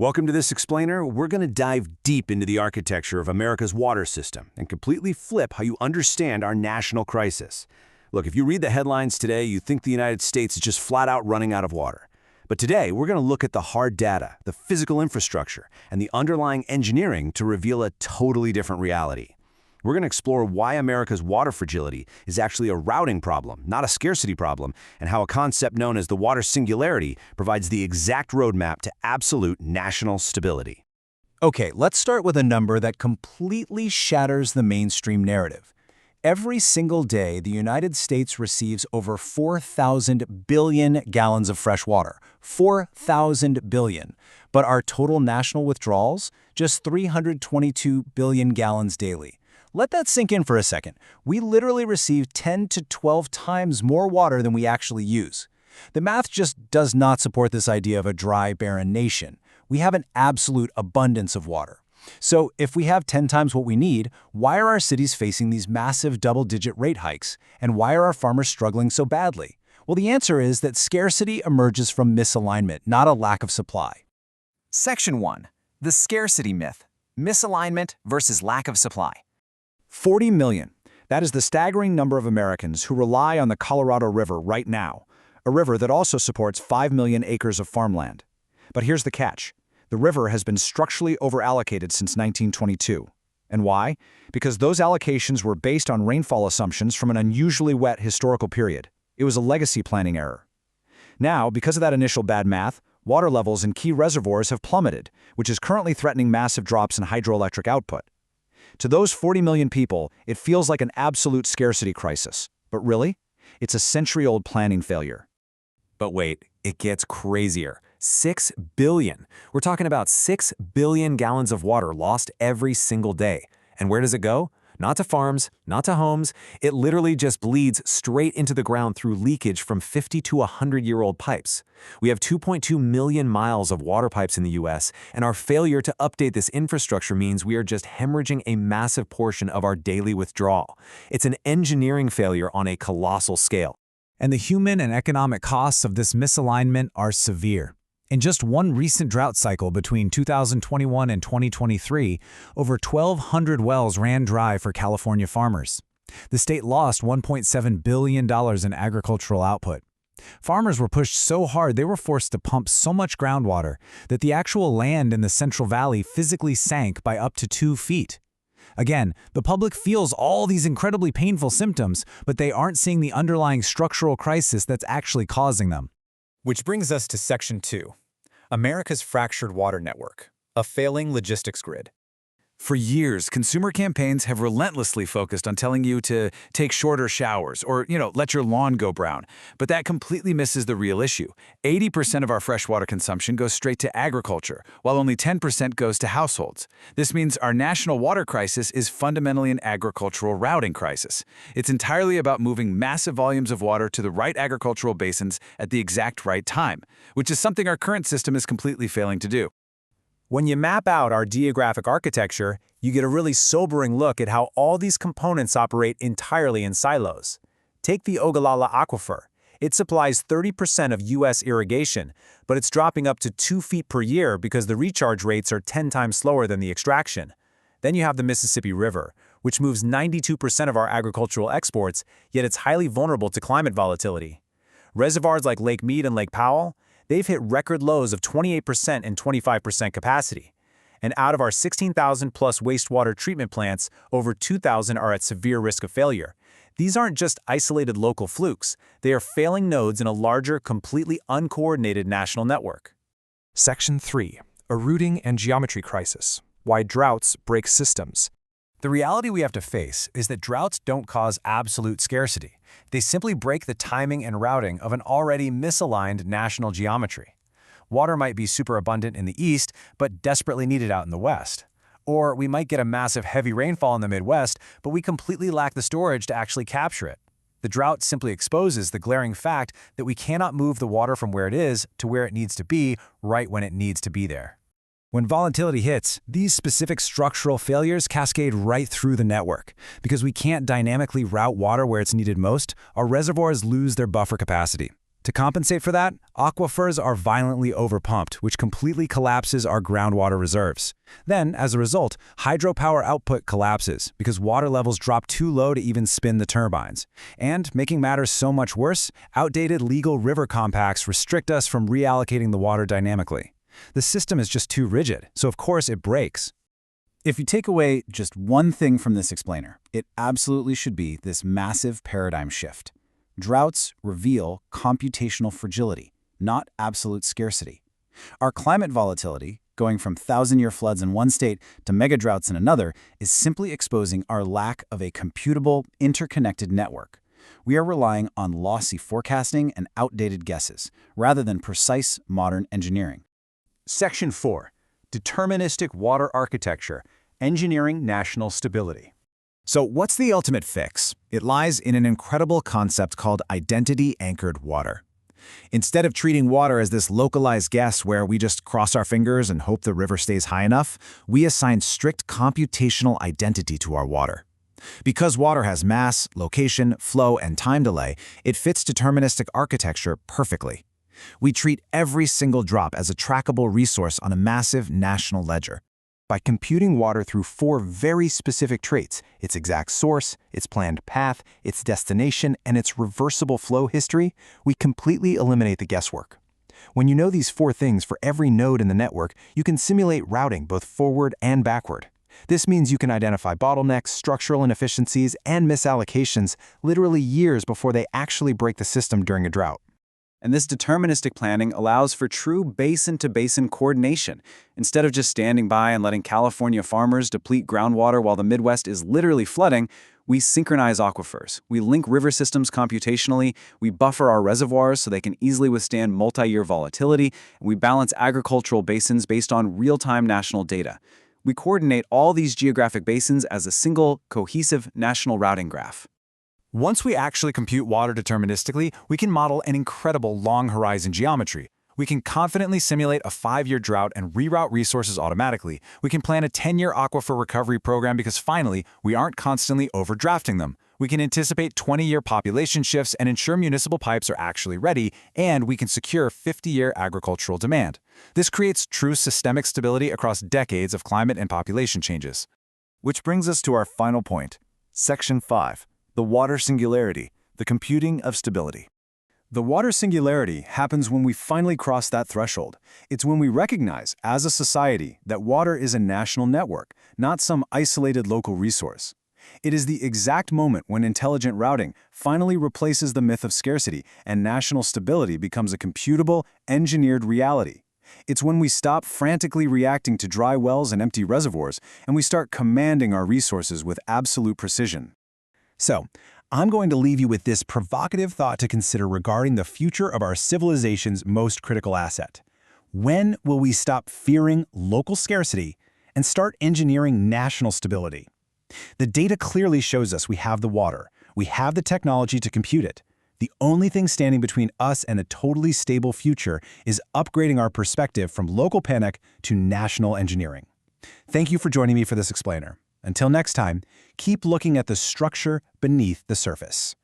Welcome to this explainer. We're going to dive deep into the architecture of America's water system and completely flip how you understand our national crisis. Look, if you read the headlines today, you think the United States is just flat out running out of water. But today, we're going to look at the hard data, the physical infrastructure, and the underlying engineering to reveal a totally different reality. We're going to explore why America's water fragility is actually a routing problem, not a scarcity problem, and how a concept known as the water singularity provides the exact roadmap to absolute national stability. Okay, let's start with a number that completely shatters the mainstream narrative. Every single day, the United States receives over 4,000 billion gallons of fresh water. 4,000 billion. But our total national withdrawals? Just 322 billion gallons daily. Let that sink in for a second. We literally receive 10 to 12 times more water than we actually use. The math just does not support this idea of a dry, barren nation. We have an absolute abundance of water. So if we have 10 times what we need, why are our cities facing these massive double-digit rate hikes? And why are our farmers struggling so badly? Well, the answer is that scarcity emerges from misalignment, not a lack of supply. Section 1. The scarcity myth. Misalignment versus lack of supply. 40 million. That is the staggering number of Americans who rely on the Colorado River right now, a river that also supports 5 million acres of farmland. But here's the catch. The river has been structurally overallocated since 1922. And why? Because those allocations were based on rainfall assumptions from an unusually wet historical period. It was a legacy planning error. Now, because of that initial bad math, water levels in key reservoirs have plummeted, which is currently threatening massive drops in hydroelectric output. To those 40 million people, it feels like an absolute scarcity crisis. But really, it's a century-old planning failure. But wait, it gets crazier. 6 billion. We're talking about 6 billion gallons of water lost every single day. And where does it go? Not to farms, not to homes. It literally just bleeds straight into the ground through leakage from 50 to 100-year-old pipes. We have 2.2 million miles of water pipes in the U.S., and our failure to update this infrastructure means we are just hemorrhaging a massive portion of our daily withdrawal. It's an engineering failure on a colossal scale. And the human and economic costs of this misalignment are severe. In just one recent drought cycle between 2021 and 2023, over 1,200 wells ran dry for California farmers. The state lost $1.7 billion in agricultural output. Farmers were pushed so hard they were forced to pump so much groundwater that the actual land in the Central Valley physically sank by up to 2 feet. Again, the public feels all these incredibly painful symptoms, but they aren't seeing the underlying structural crisis that's actually causing them. Which brings us to Section 2, America's fractured water network, a failing logistics grid. For years, consumer campaigns have relentlessly focused on telling you to take shorter showers or, let your lawn go brown. But that completely misses the real issue. 80% of our freshwater consumption goes straight to agriculture, while only 10% goes to households. This means our national water crisis is fundamentally an agricultural routing crisis. It's entirely about moving massive volumes of water to the right agricultural basins at the exact right time, which is something our current system is completely failing to do. When you map out our geographic architecture, you get a really sobering look at how all these components operate entirely in silos. Take the Ogallala Aquifer. It supplies 30% of U.S. irrigation, but it's dropping up to 2 feet per year because the recharge rates are 10 times slower than the extraction. Then you have the Mississippi River, which moves 92% of our agricultural exports, yet it's highly vulnerable to climate volatility. Reservoirs like Lake Mead and Lake Powell, they've hit record lows of 28% and 25% capacity. And out of our 16,000 plus wastewater treatment plants, over 2,000 are at severe risk of failure. These aren't just isolated local flukes. They are failing nodes in a larger, completely uncoordinated national network. Section 3. A rooting and geometry crisis. Why droughts break systems. The reality we have to face is that droughts don't cause absolute scarcity. They simply break the timing and routing of an already misaligned national geometry. Water might be super abundant in the east, but desperately needed out in the west. Or we might get a massive heavy rainfall in the Midwest, but we completely lack the storage to actually capture it. The drought simply exposes the glaring fact that we cannot move the water from where it is to where it needs to be right when it needs to be there. When volatility hits, these specific structural failures cascade right through the network. Because we can't dynamically route water where it's needed most, our reservoirs lose their buffer capacity. To compensate for that, aquifers are violently overpumped, which completely collapses our groundwater reserves. Then, as a result, hydropower output collapses because water levels drop too low to even spin the turbines. And, making matters so much worse, outdated legal river compacts restrict us from reallocating the water dynamically. The system is just too rigid, so of course it breaks. If you take away just one thing from this explainer, it absolutely should be this massive paradigm shift. Droughts reveal computational fragility, not absolute scarcity. Our climate volatility, going from thousand-year floods in one state to mega-droughts in another, is simply exposing our lack of a computable, interconnected network. We are relying on lossy forecasting and outdated guesses, rather than precise, modern engineering. Section 4. Deterministic Water Architecture, Engineering National Stability. So what's the ultimate fix? It lies in an incredible concept called identity-anchored water. Instead of treating water as this localized guess where we just cross our fingers and hope the river stays high enough, we assign strict computational identity to our water. Because water has mass, location, flow, and time delay, it fits deterministic architecture perfectly. We treat every single drop as a trackable resource on a massive national ledger. By computing water through 4 very specific traits, its exact source, its planned path, its destination, and its reversible flow history, we completely eliminate the guesswork. When you know these 4 things for every node in the network, you can simulate routing both forward and backward. This means you can identify bottlenecks, structural inefficiencies, and misallocations literally years before they actually break the system during a drought. And this deterministic planning allows for true basin-to-basin coordination. Instead of just standing by and letting California farmers deplete groundwater while the Midwest is literally flooding, we synchronize aquifers. We link river systems computationally, we buffer our reservoirs so they can easily withstand multi-year volatility, and we balance agricultural basins based on real-time national data. We coordinate all these geographic basins as a single, cohesive national routing graph. Once we actually compute water deterministically, we can model an incredible long-horizon geometry. We can confidently simulate a 5-year drought and reroute resources automatically. We can plan a 10-year aquifer recovery program because finally, we aren't constantly overdrafting them. We can anticipate 20-year population shifts and ensure municipal pipes are actually ready, and we can secure 50-year agricultural demand. This creates true systemic stability across decades of climate and population changes. Which brings us to our final point, Section 5. The water singularity, the computing of stability. The water singularity happens when we finally cross that threshold. It's when we recognize, as a society, that water is a national network, not some isolated local resource. It is the exact moment when intelligent routing finally replaces the myth of scarcity and national stability becomes a computable, engineered reality. It's when we stop frantically reacting to dry wells and empty reservoirs, and we start commanding our resources with absolute precision. So, I'm going to leave you with this provocative thought to consider regarding the future of our civilization's most critical asset. When will we stop fearing local scarcity and start engineering national stability? The data clearly shows us we have the water, we have the technology to compute it. The only thing standing between us and a totally stable future is upgrading our perspective from local panic to national engineering. Thank you for joining me for this explainer. Until next time, keep looking at the structure beneath the surface.